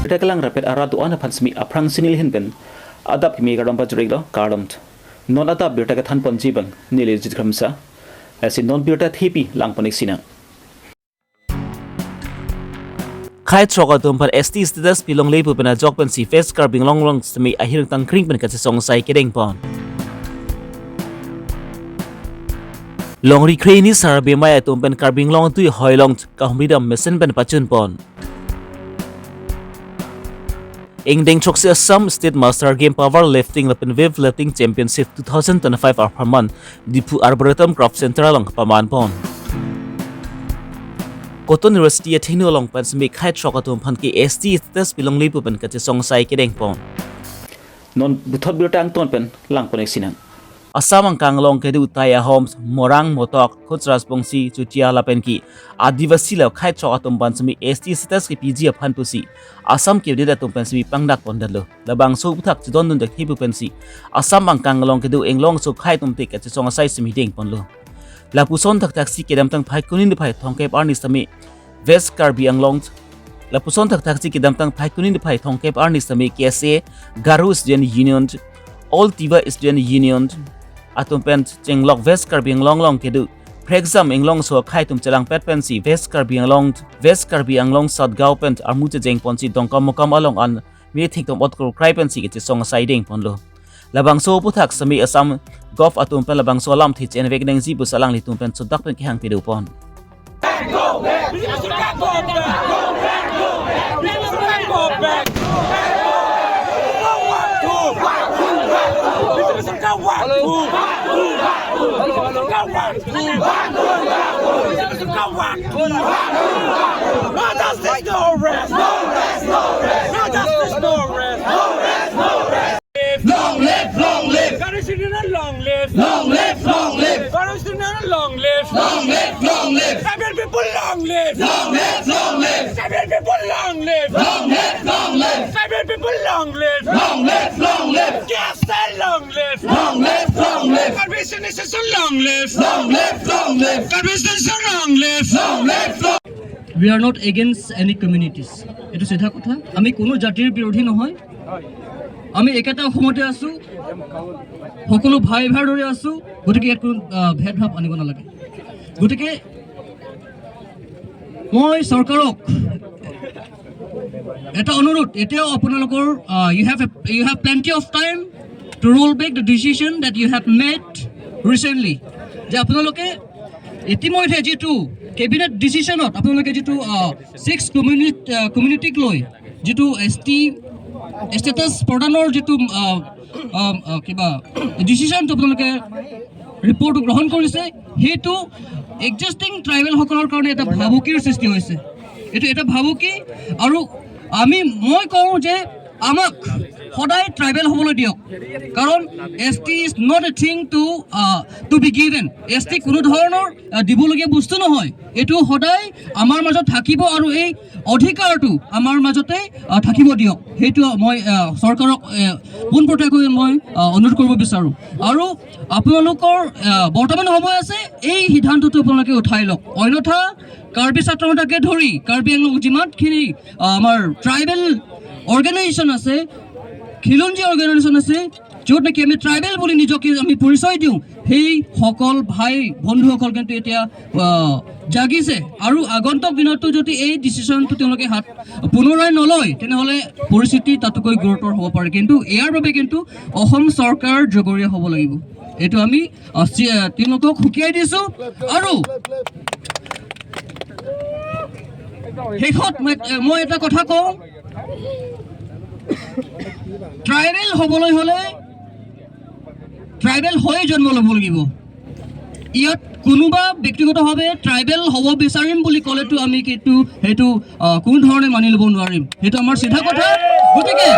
Tekalang rapid aratu ana pansmi aprang sinil hinpen adap mi garam pajriglo kardamt non adap birta kathan ponjibang nili jitramsa asin non birta thipi langpanik sina khai choka tumpan ST status pilong lepu pena jokpen si face Karbi Longri semi ahir tang kring pen katse song sai kedeng pon Longri Kreni sarbe maya tumpen Karbi Long tu hoilong ka humridam mesen pen pachun pon Ingdeng chokse Assam State Master Game Powerlifting Lepen Wave Lifting Championship 2025 Arpaman Dipu Arboretum Craft Center along Paman Pon Cotton University Athino along Pansmi Khai Chokatum Panki ST Status Pilong Lipu Pen Katse Song Sai Kedeng Pon Non Buthot Birtang Ton Pen Lang Ponek Sinan Assam ang kanglong kedu Taya Homes Morang Motok Khutras Bongsi Chutia Lapenki Adivasi law khai chokatum pansmi ST status ki PG aphan pusi Assam ke deda tum pansmi pangdak pondalo labang so buthak chidon nun dak hibu pensi Assam ang kanglong kedu englong so khai tum tik ati songa sai simi ding ponlo Lapuson tak taxi kedam tang phai kunin de phai thongkep arni sami West Karbi Anglong Lapuson tak taxi kedam tang phai kunin de phai thongkep arni sami KSA Garu Student Union All Tiva Student Union atum pen chenglok West Karbi Anglong kedu Prexam Englong so khai tum chalang pet pensi West Karbi Anglong South Gao pen armute jeng ponsi dongkam mokam along an me thik tom otkro cry pensi ke song siding ponlo labang so puthak sami Assam golf atum pen labang so lam thi chen vek neng ji bu salang li tum pen sudak pen ki hang pedu pon Long live, long live. Long live. Long live, long live. Long live. Long live, long live. Seven people long live. Long live, long live. Seven people long live. Long live, long live. Seven people long live. Long live, long live. Gas long live. Long live, long live. Permission is so long live. Long live, long live. Permission is so long live. Long live, long We are not against any communities. এটো সিধা কথা আমি কোনো জাতিৰ বিৰোধী নহয় আমি একেটা অসমতে আছো সকলো ভাই ভাইৰ দৰে আছো গতিকে ইয়াত কোনো ভেদভাৱ আনিব নালাগে গতিকে মই চৰকাৰক এটা অনুৰোধ এতিয়াও আপোনালোকৰ you have plenty of time to roll back the decision that you have made recently যে আপোনালোকে ইতিমধ্যে যেটো কেবিনেট ডিসিশনত আপোনালোকে যেটো 6 কমিউনিটিক লৈ যেটো এসটি স্ট্যাটাস প্ৰদানৰ যেটো কিবা ডিসিশন আপোনালোকে ৰিপোৰ্ট গ্ৰহণ কৰিছে হেতু এক্সিস্টিং ট্ৰাইবেল সকলৰ কাৰণে এটা ভাবুকিৰ সৃষ্টি হৈছে এটো এটা ভাবুকি আৰু মই কওঁ যে আমাক সদায় ট্ৰাইবেল হ'বলৈ দিয়ক কাৰণ ST is not a thing to be given ST কোনো ধৰণৰ দিবলগীয়া বস্তু নহয় এটো সদায় আমাৰ মাজত থাকিব আৰু এই অধিকাৰটো আমাৰ মাজতে থাকিব দিয়ক হেতু মই চৰকাৰক পোনপটীয়াকৈ মই অনুৰোধ কৰিব বিচাৰো আৰু আপোনালোকৰ বৰ্তমান সময় আছে এই সিদ্ধান্তটো আপোনালোকে উঠাই লওক অন্যথা কাৰ্বি ছাত্ৰহঁতকে ধৰি কাৰ্বি আংলং যিমানখিনি আমাৰ ট্ৰাইবেল অৰ্গেনাইজেশ্যন আছে খিলঞ্জী অৰ্গেনাইজেশ্যন আছে য'ত নেকি আমি ট্ৰাইবেল বুলি নিজকে আমি পৰিচয় দিওঁ সেই সকল ভাই বন্ধুসকল কিন্তু এতিয়া জাগিছে আৰু আগন্তুক দিনতো যদি এই ডিচিশ্যনটো তেওঁলোকে হাত পুনৰাই নলয় তেনেহ'লে পৰিস্থিতি তাতোকৈ গুৰুতৰ হ'ব পাৰে কিন্তু ইয়াৰ বাবে কিন্তু অসম চৰকাৰ জগৰীয়া হ'ব লাগিব এইটো আমি তেওঁলোকক সুকিয়াই দিছোঁ আৰু শেষত মই এটা কথা কওঁ ট্ৰাইবেল হ'বলৈ হ'লে ট্ৰাইবেল হৈ জন্ম ল'ব লাগিব ইয়াত কোনোবা ব্যক্তিগতভাৱে ট্ৰাইবেল হ'ব বিচাৰিম বুলি ক'লেতো আমি সেইটো কোনো ধৰণে মানি ল'ব নোৱাৰিম সেইটো আমাৰ চিধা কথা গতিকে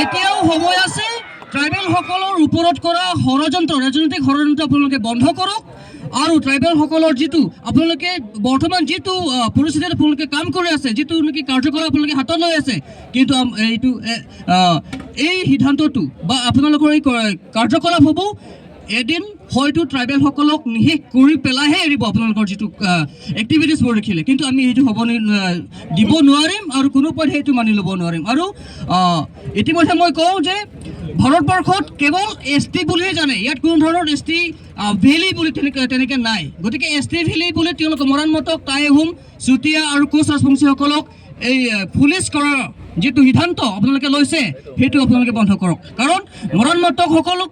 এতিয়াও সময় আছে ট্ৰাইবেল সকলৰ ওপৰত কৰা ৰাজনৈতিক ষড়যন্ত্ৰ আপোনালোকে বন্ধ কৰক আৰু ট্ৰাইবেল সকলৰ যেটো আপোনালোকে বৰ্তমান যেটো পৰিস্থিতিত আপোনালোকে কাম কৰি আছে যেটো নেকি কাৰ্যকলাপ আপোনালোকে হাতত লৈ আছে কিন্তু এইটো এই সিদ্ধান্তটো বা আপোনালোকৰ এই কাৰ্যকলাপ হ'ব এদিন হয়তো ট্ৰাইবেলসকলক নিশেষ কৰি পেলাইহে এৰিব আপোনালোকৰ যিটো এক্টিভিটিছবোৰ দেখিলে, কিন্তু আমি সেইটো হ'ব দিব নোৱাৰিম আৰু কোনো পধ্যে সেইটো মানি ল'ব নোৱাৰিম। আৰু ইতিমধ্যে মই কওঁ যে ভাৰতবৰ্ষত কেৱল ST বুলিহে জানে, ইয়াত কোনো ধৰণৰ ST ভেলী বুলি তেনেকৈ নাই। গতিকে ST ভেলী বুলি তেওঁলোকে মৰাণ মটক, টাই আহোম, চুতীয়া আৰু কোচ ৰাজবংশীসকলক এই পুলিচ কৰাৰ যিটো সিদ্ধান্ত আপোনালোকে লৈছে সেইটো আপোনালোকে বন্ধ কৰক। কাৰণ মৰাণ মটকসকলক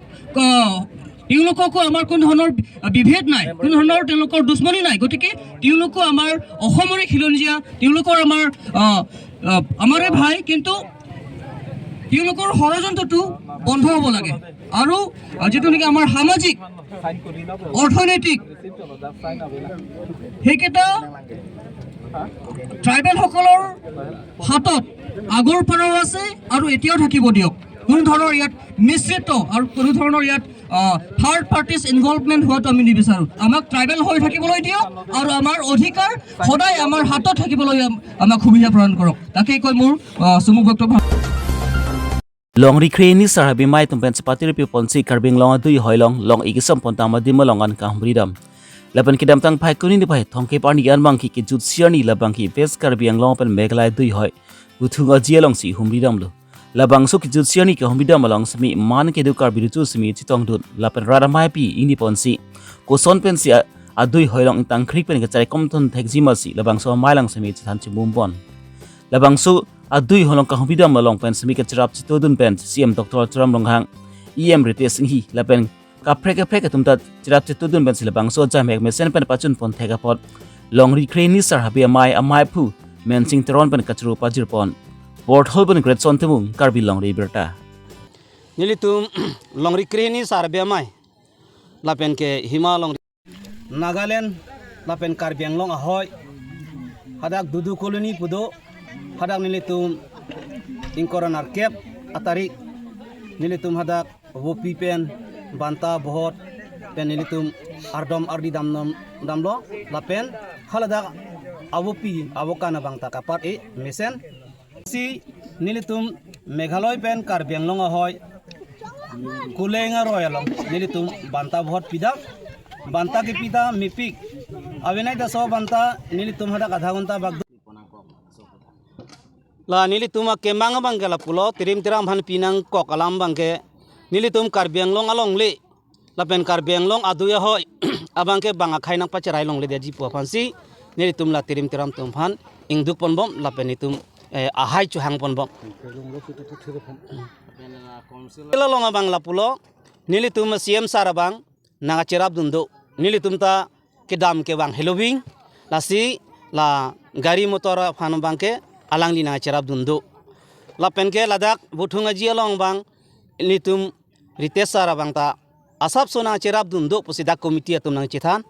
তেওঁলোককো আমাৰ কোনো ধৰণৰ বিভেদ নাই, কোনো ধৰণৰ তেওঁলোকৰ দুশ্মনী নাই। গতিকে তেওঁলোকো আমাৰ অসমৰে খিলঞ্জীয়া, তেওঁলোকৰ আমাৰে ভাই, কিন্তু তেওঁলোকৰ ষড়যন্ত্ৰটো বন্ধ হ'ব লাগে। আৰু যিটো নেকি আমাৰ সামাজিক অৰ্থনৈতিক সেইকেইটা ট্ৰাইবেলসকলৰ হাতত আগৰ পৰাও আছে আৰু এতিয়াও থাকিব দিয়ক। কোনো ধৰণৰ ইয়াত মিশ্ৰিত আৰু কোনো ধৰণৰ ইয়াত থাৰ্ড পাৰ্টিজ ইনভলভমেণ্ট হোৱাটো আমি নিবিচাৰোঁ। আমাক ট্ৰাইবেল হৈ থাকিবলৈ দিয়ক আৰু আমাৰ অধিকাৰ সদায় আমাৰ হাতত থাকিবলৈ আমাক সুবিধা প্ৰদান কৰক। তাকেই কৈ মোৰ চমু বক্তব্য। Longri Kreni Sarhabi Mai Tumpen Sepatiri Piponsi Karbing Long Dui Hoilong Long Igisam Pontama Dimolongan Kahbridam. Laban Kidam Tang Pai Kunin Pai Tongke Parni Yanbanki Ki Jutsiani Labanki Ves Karbiang Long Pen Megalai Dui Hoi Utunga Jialong Si Humbridam Lo. Labang Suk Jutsiani Ka Humbridam along Smi Man Kedu Karbiru Smi Chitong Dut Lapan Radamai Pi Ini Ponsi Koson Pensi Adui Hoilong Tang Krik Pen Kacai Compton Teximasi Labang So Mailang Smi Chitan Chibumbon. Labang Su Adui holong kahubidam along pen semi kacirap citodun pen CM Dr. Tram Longhang EM Rites Hi lapen kapreka tumta cirap citodun pen silabang so jamek mesen pen pacun pon thegapot Longri Kreni Sarhabi amai pu mensing teron pen kacru pajirpon Port Holborn Great Sontemung Karbi Longri Abirta Nilitum Longri Kreni Sarhabi amai lapen ke Hima Longri Nagaland lapen Karbiang Long ahoy hadak dudu koloni pudo hadak nilitum ingkoran arkep atari nilitum hadak wopi pen banta bohot pen nilitum ardom ardi damlo lapen haladak awopi awokana bangta kapat mesen si nilitum Meghaloi pen Karbiang Long ahoy kulenga royalong nilitum banta bohot pida banta ke pida mipik awenai daso banta nilitum hadak adha gunta bag la nilitum kemang bangke la pulo tirim tiram han pinang kok alam bangke nilitum Karbiang Long along le lapen Karbiang Long aduya hoy abangke banga khainang pacerai long le dia jipu pansi nilitum la tirim tiram tum han ingduk pon bom lapen nitum ahai chu hang pon bom la long abang la pulo nilitum CM sarabang naga cerap dundo nilitum ta kedam ke bang helowing la si la gari motor phan bangke alang lina cerap dundo la penke ladak buthunga jialong bang litum ritesara bang ta asap sona cerap dundo pusida komiti atum nang cithan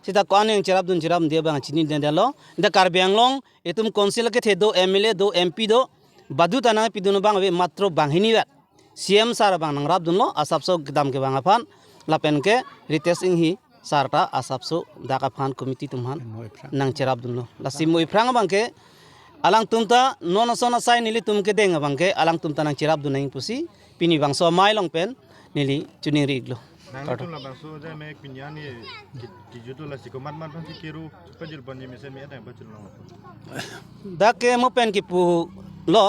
sida ko aneng cerap dun cerap dia bang chini dendalo da Karbiang Long etum council ke the do MLA do MP do badu tanang pidun bang we matro bang hiniwat CM sara bang nang rap dunlo asap so gdam ke bang aphan la penke rites inghi sarta asap so daka phan komiti tumhan nang cerap dunlo la simoi frang bang ke alang tumta nono sona sai nili tumke denga bangke alang tumta nang cirap dunang pusi pini bangso mai long pen nili chuning riglo Nang la bangso ja me pinyani ki jutu la sikomat man pan kiru pajil banji mese me ada bachul long dake mo pen ki pu lo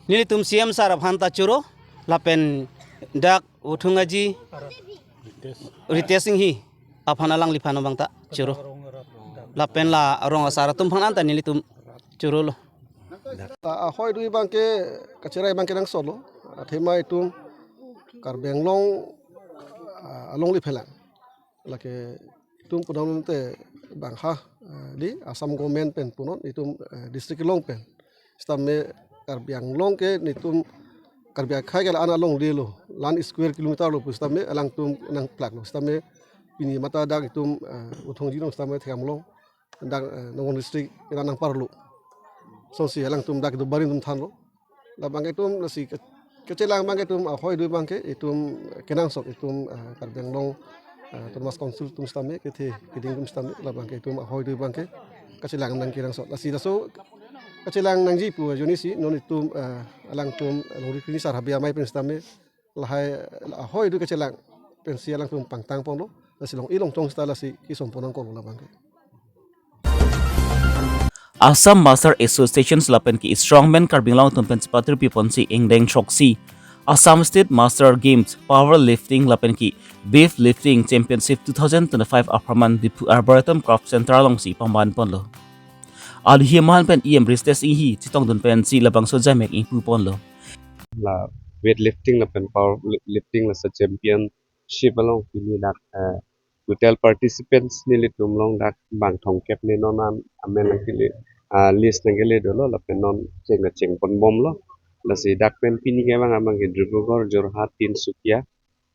nili tum CM sara phanta churo la pen dak uthungaji ritesing hi aphana lang lifana bangta churo la pen la rong sara tum phana ta nili tum churo lo ahoy dui bangke kacerai bangke nang solo thema itu Karbiang Long along li phelang lake tum pudong te bangha di asam government pen punon itu district long pen stamme Karbiang Long ke nitum Karbiang khai ke ana long di lo lan square kilometer lo stamme alang tum nang plak lo stamme pini mata dak itu uthong ji long stamme tham long dak nong district ina nang parlo so si alang tum dak do barin tum than lo la bangke tum nasi kecelang bangke tum ahoy dui bangke itum kenang sok itum Karbiang Long termas konsul tum stamme ke the kiding tum stamme la bangke tum ahoy dui bangke kecelang nang kirang sok lasi daso kecelang nang ji pu joni si non itum alang tum Longri Kreni Sarhabi amai pen stamme lahai ahoy dui kecelang pensia lang tum pangtang pon lo la silong ilong tong sta la si kisomponang ko la bangke. Assam Master Associations lapen ki strongman Karbi Long tumpen sepatri piponsi ingdeng choksi. Assam State Master Games Powerlifting lapen ki Beef Lifting Championship 2025 Apraman Dipu Arboretum Craft Center long si pamban pon lo. Al himan pen bristes ihi chitong dun pen si labang so jamek ing pu pon lo. La weightlifting la pen power lifting la sa championship along pili dak total participants nili tumlong dak bang thong kep ni nonan amen lang kili list nang gele dolo la pen non cheng pon bom lo la si dak pen pini ke bang amang ke Dribugor Jorhat Tinsukia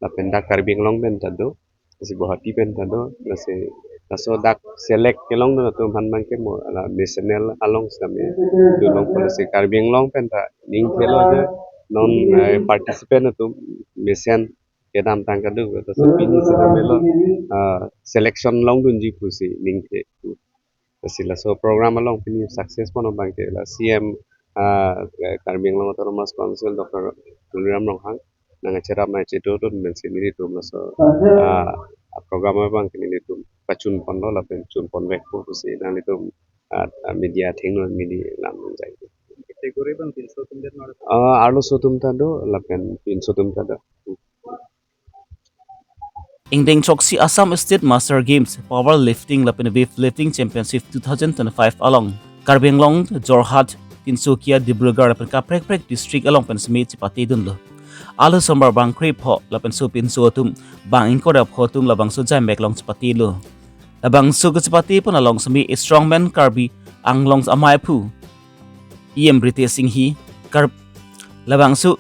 la pen dak Karbi Long pen tado si Guwahati pen tado la si so dak select kelong no tum han mang ke mo la national along sami dulong pala si Karbi Long pen ta ning kelo je non participant tum mission ke dam tang ka du to so pini si melo selection long dun ji pusi ning ke sila so program along pini success pono bangke la CM Karbi Long Autonomous Council Dr. Tuliram Ronghang nang cerap na cedo dun men sini tum so program bang kini tum pacun pondo la pen cun pon wek pu pusi nang tum media thengno media lam jai kategori bang 300 tum det arlo so tum tado la pen 300 tum tado Ingdeng choksi Assam State Master Games Powerlifting lapen Beef Lifting Championship 2025 along Karbi Long Jorhat Tinsukia Dibrugarh lapen Kaprek district along pen semi chipati dun lo. Alu sombar bang krip ho lapen supin suatum bang inkoda photum labang so jamek long chipati lo. Labang so chipati pun along semi strongman Karbi anglong amai pu. British singhi Karb labang so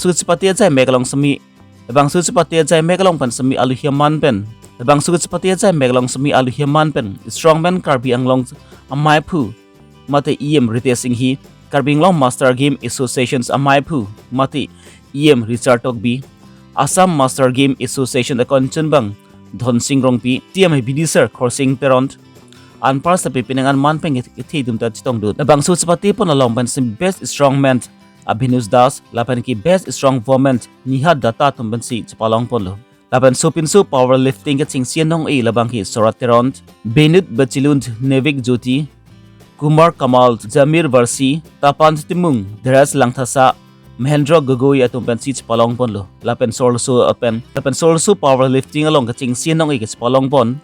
chipati jamek long semi Labang su sepati ajai megalong pen semi alu hiaman pen. Labang su sepati ajai megalong semi alu hiaman pen. Strongman Karbi anglong amai pu. Mate British singhi Karbi anglong Master Game Associations amai pu. Mate Richard Tokbi. Assam Master Game Association akonchan bang. Dhon sing rongpi. BD sir Khorsing Peront. Anpar sa pipinangan man peng ithi dum ta chitong dut. Labang su sepati pon along pen semi best strongman Abhinus Das lapan ki best strong woman nihat data tumban si chapalong polo lapan supinsu powerlifting ke chingsian nong e labang ki Sorateront Benut Bachilund Nevik Jyoti Kumar Kamal Jamir Varsi Tapan Timung Dheras Langthasa Mahendra Gogoi atumban si chapalong polo lapan sorsu powerlifting along ke chingsian nong e ke chapalong pon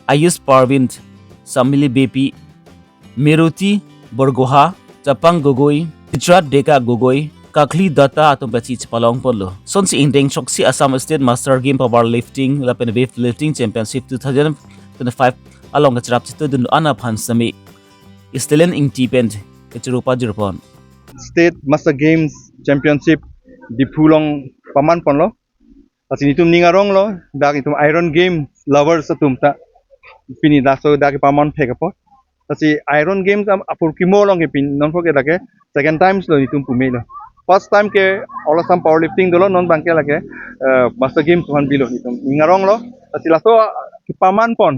Ayus Parvind Samili Bepi Miruti Borgoha Chapang Gogoi Chitrat Deka Gogoi Kakli Data atum bachi chipalong ponlo son si Indeng choksi Assam State Master Game Powerlifting lapen Weight Lifting Championship 2025 along kacrap chitu dun ana phan sami Istelen Independent kechurupa jirpon State Master Games Championship di Pulong paman pon lo asini tum ningarong lo dak itum Iron Game lovers tum ta pini daso dak paman phekapo asi Iron Games apur kimo long ke pin non forget lage second times lo itum pume lo first time ke all Assam powerlifting dolo non bangke lage Master Games tuhan bilo itum ningarong lo asi laso ki paman pon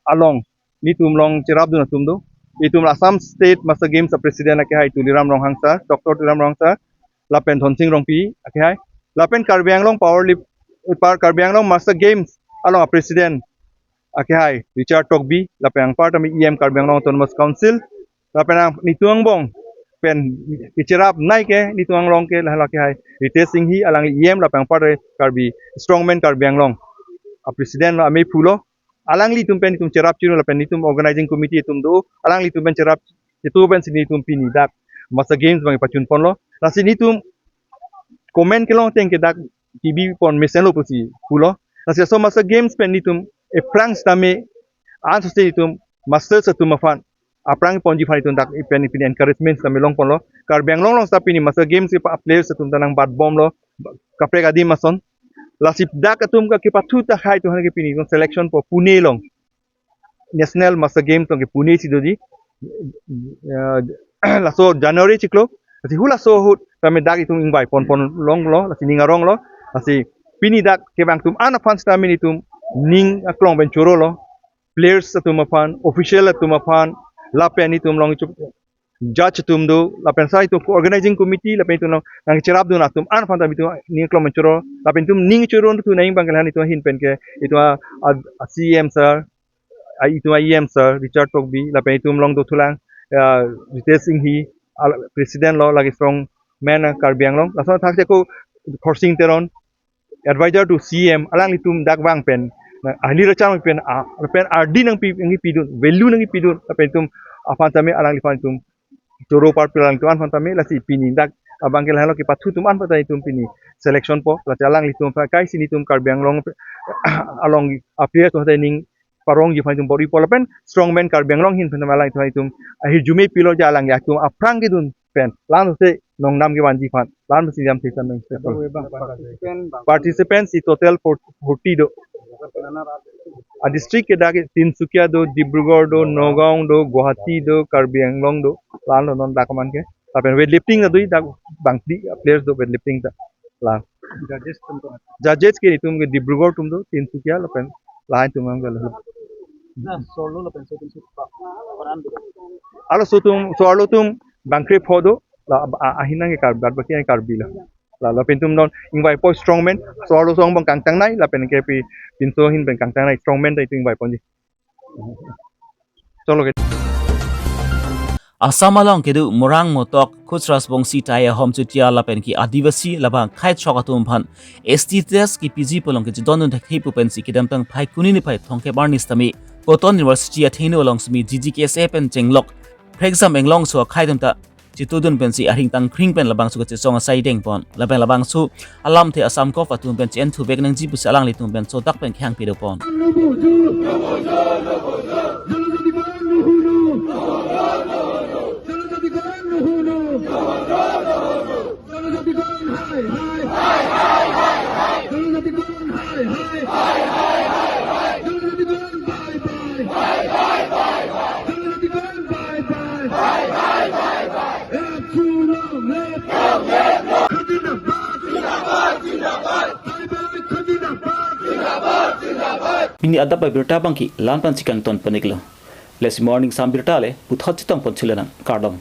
along nitum long cerap dun tum do itum Assam State Master Games President ake hai Tuliram Ronghang sir Dr. Tuliram Ronghang sir lapen thonsing rongpi ake hai lapen Karbi Anglong Karbi Master Games along President ake hai Richard Tokbi lapen part ami Karbi Anglong Autonomous Council lapen nituang bong pen icerap nai ke nituang long ke lah ake hai Ritesh Singhi alang lapen part Karbi Strongman Karbi Anglong President lo ami pulo alang li tumpen tum cerap chino lapen nitum organizing committee tum do alang li tumpen cerap itu pen sini tum pini dak Master Games bang pacun pon lo nasi nitum komen kelong teng ke dak TV pon mesen lo pusi pulo nasi so Master Games pen nitum prang stame an soste nitum master satum afan aprang pon ji fani tum dak pen encouragement stame long pon lo Karbi Anglong long tapi ni Master Games ke players satum tanang bat bom lo kapre gadi mason lasip dak atum ka kipatu ta hai tu han ke pini selection po Pune long National Master Game tong ke Pune si doji laso January chiklo asi hula so hut kami dak itum ingbai pon long lo lasi ningarong lo lasi pini dak ke bang tum ana fan stamini tum ning aklong ben choro lo players atum afan official atum afan la peni tum long chup judge tum do lapen sai tu organizing committee lapen tu nang cerap do natum an fanta bitu ni klom mencuro lapen tum ning curo tu naing bangkalan itu hin pen ke itu CM sir itu IM sir Richard Tokbi lapen itu long do tulang Ritesh Singh hi president lo lagi strong man Karbi Anglong laso thak ko forcing teron advisor to CM alang itum dak bang pen ahli rachang pen RD nang pidun value nang pidun lapen tum afan tame alang lipan tum Toro par pelang tuan fantame la si pini dak abang ke halo ki patu tuman pata itum pini selection po la chalang litum fa kai sini tum Karbiang long along appear to ning parong ji fantum body polapen strongman Karbiang long hin fantama lang to itum hi jume pilo jalang ya tum aprang ki dun pen lan se nong nam ki wanji fan lan si jam season nang participants i total 40 do district ke dake Tinsukia do Dibrugarh do Nagaon do Guwahati do Karbi Anglong do lan non dakaman ke tapi weightlifting do dak bangti players do weightlifting ta lan judges ke itum ke Dibrugarh tum do Tinsukia lapen lain tum ang galo solo lapen so tum alo so tum solo tum bangkre phodo ahina ke Karbi baki Karbi la lapen tum non ingwai po strongman solo song bang kangtang nai lapen ke pi tinso hin ben kangtang nai strongman dai ting bai ponji solo ke Asam along kedu murang motok khusras bongsi taya hom chutia lapen ki adivasi labang khai chokatum phan STS ki PG polong ke don don thei pu pensi kidam tang phai kuni ni phai thongke barnis tami Cotton University athino along smi GGKSA pen chenglok exam englong so khai dum ta chitudun pensi ahing tang kring pen labang su ke chong sai deng pon labang su alam the asam ko fatum pen chen thu bek nang ji bu salang litum pen so tak pen khyang pi do pon Ini ada Abirta bangki lanpan sikang ton paniklo. Les morning sambirta le puthot chitang pon chilenang kardom.